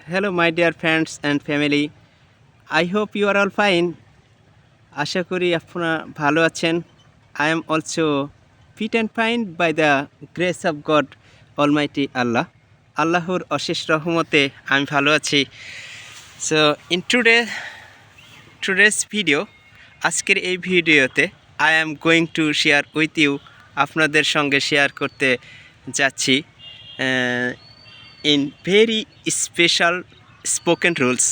Hello, my dear friends and family. I hope you are all fine. আশা করি আপনারা ভালো আছেন। I am also fit and fine by the grace of God Almighty Allah. আল্লাহর অশেষ রহমতে আমি ভালো আছি। So in today's video, আজকের এই ভিডিওতে I am going to share with you আপনাদের সঙ্গে শেয়ার করতে যাচ্ছি in very special spoken rules,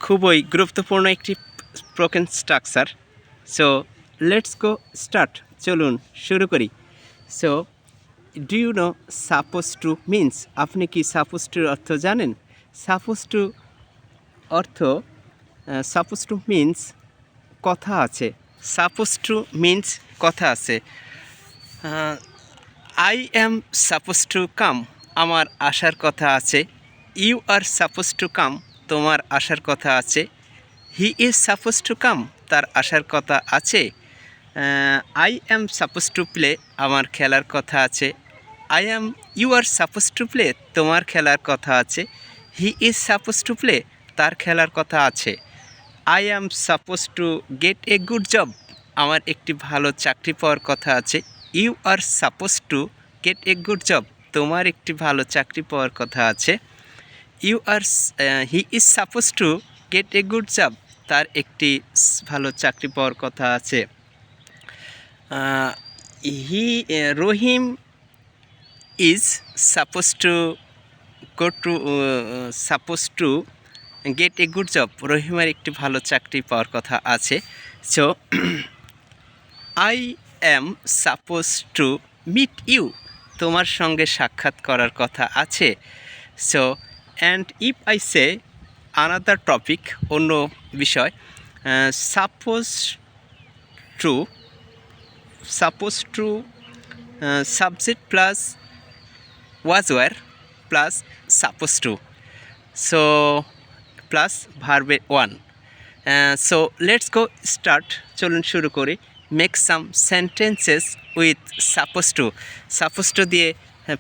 খুবই গুরুত্বপূর্ণ একটি spoken structure. So let's go start, চলুন শুরু করি। So do you know suppose to means, আপনি কি সাপোজ টুর অর্থ জানেন? সাপোজ টু অর্থ সাপোজ টু মিন্স কথা আছে। সাপোজ টু মিন্স কথা আছে। I am suppose to come, আমার আসার কথা আছে। You are suppose to come, তোমার আসার কথা আছে। He is suppose to come, তার আসার কথা আছে। I am suppose to play, আমার খেলার কথা আছে। You are suppose to play, তোমার খেলার কথা আছে। He is suppose to play, তার খেলার কথা আছে। I am suppose to get a good job, আমার একটি ভালো চাকরি পাওয়ার কথা আছে। You are suppose to get a good job, তোমার একটি ভালো চাকরি পাওয়ার কথা আছে। He is suppose to get a good job, তার একটি ভালো চাকরি পাওয়ার কথা আছে। Rahim is suppose to get a good job, রহিমের একটি ভালো চাকরি পাওয়ার কথা আছে। So I am suppose to meet you, তোমার সঙ্গে সাক্ষাৎ করার কথা আছে। So and if I say another topic, অন্য বিষয়, suppose to subject plus was were plus suppose to, so plus ভার্বে one. So let's go start, চলুন শুরু করি। Make some sentences with suppose to, suppose to দিয়ে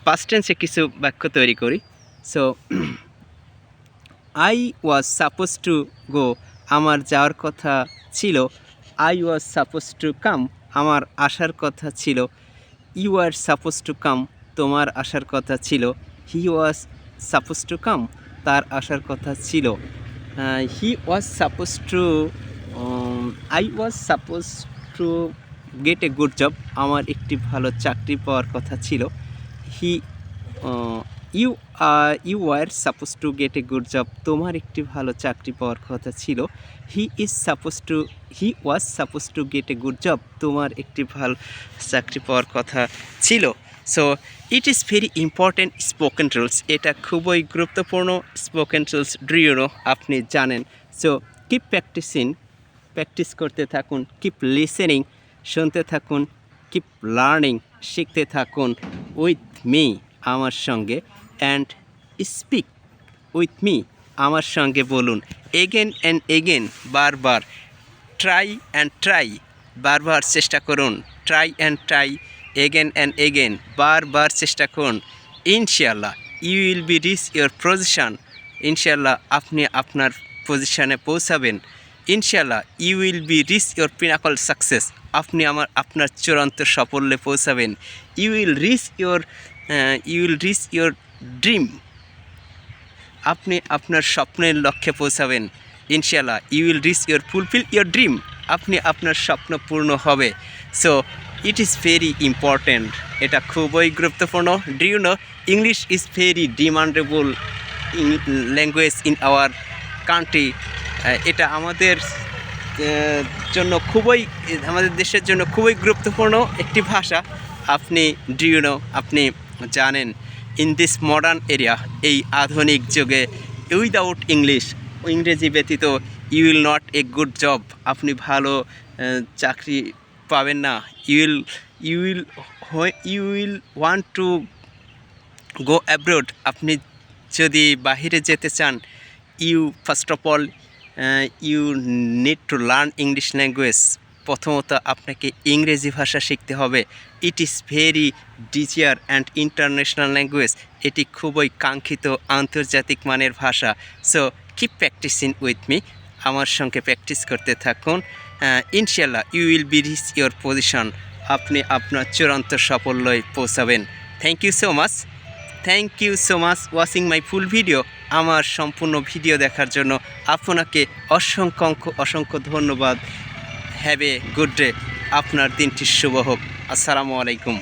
past টেন্সে কিছু বাক্য তৈরি করি। So I was suppose to go, আমার যাওয়ার কথা ছিল। I was suppose to come, আমার আসার কথা ছিল। You are suppose to come, তোমার আসার কথা ছিল। He was suppose to come, তার আসার কথা ছিল। He was suppose to I was suppose to get a good job, আমার একটি ভালো চাকরি পাওয়ার কথা ছিল। You are suppose to get a good job, তোমার একটি ভালো চাকরি পাওয়ার কথা ছিল। He was suppose to get a good job, তোমার একটি ভালো চাকরি পাওয়ার কথা ছিল। So it is very important spoken rules, এটা খুবই গুরুত্বপূর্ণ spoken rules. Do you know, আপনি জানেন। সো কিপ প্র্যাকটিস করতে থাকুন। কিপ লিসেনিং, শুনতে থাকুন। কিপ লার্নিং, শিখতে থাকুন। উইথ মি, আমার সঙ্গে। অ্যান্ড স্পিক উইথ মি, আমার সঙ্গে বলুন। এগেন অ্যান্ড এগেন, বারবার। ট্রাই অ্যান্ড ট্রাই, বারবার চেষ্টা করুন। Try and try, again and again, বারবার চেষ্টা করুন। ইনশাআল্লাহ you will be reach your position, ইনশাআল্লাহ আপনি আপনার পজিশনে পৌঁছাবেন। ইনশাআল্লাহ you will be reach your pinnacle success, আপনি আপনার চূড়ান্ত সাফল্যে পৌঁছাবেন। You will reach your dream, আপনি আপনার স্বপ্নের লক্ষ্যে পৌঁছাবেন। ইনশাআল্লাহ you will fulfil your dream, আপনি আপনার স্বপ্ন পূর্ণ হবে। So it is very important, এটা খুবই গুরুত্বপূর্ণ। Do you know, English is very demandable language in our country. এটা আমাদের আমাদের দেশের জন্য খুবই গুরুত্বপূর্ণ একটি ভাষা। আপনি ডু ইউ নো, আপনি জানেন, ইন দিস মডার্ন এরিয়া, এই আধুনিক যুগে, উইদাউট ইংরেজি ব্যতীত you will not a good job, আপনি ভালো চাকরি পাবেন না। You will want to go abroad, আপনি যদি বাহিরে যেতে চান, first of all you need to learn English language. প্রথমত আপনাকে ইংরেজি ভাষা শিখতে হবে। It is very desire and international language. এটি খুবই কাঙ্ক্ষিত আন্তর্জাতিক মানের ভাষা। So keep practising with me, আমার সঙ্গে প্র্যাকটিস করতে থাকুন। ইনশাল্লাহ you will be reach your position, আপনি আপনার চূড়ান্ত সাফল্যে পৌঁছাবেন। Thank you so much watching my full video. আমার সম্পূর্ণ ভিডিও দেখার জন্য আপনাকে অসংখ্য ধন্যবাদ। হ্যাভ এ গুড ডে, আপনার দিনটি শুভ হোক। আসসালামু আলাইকুম।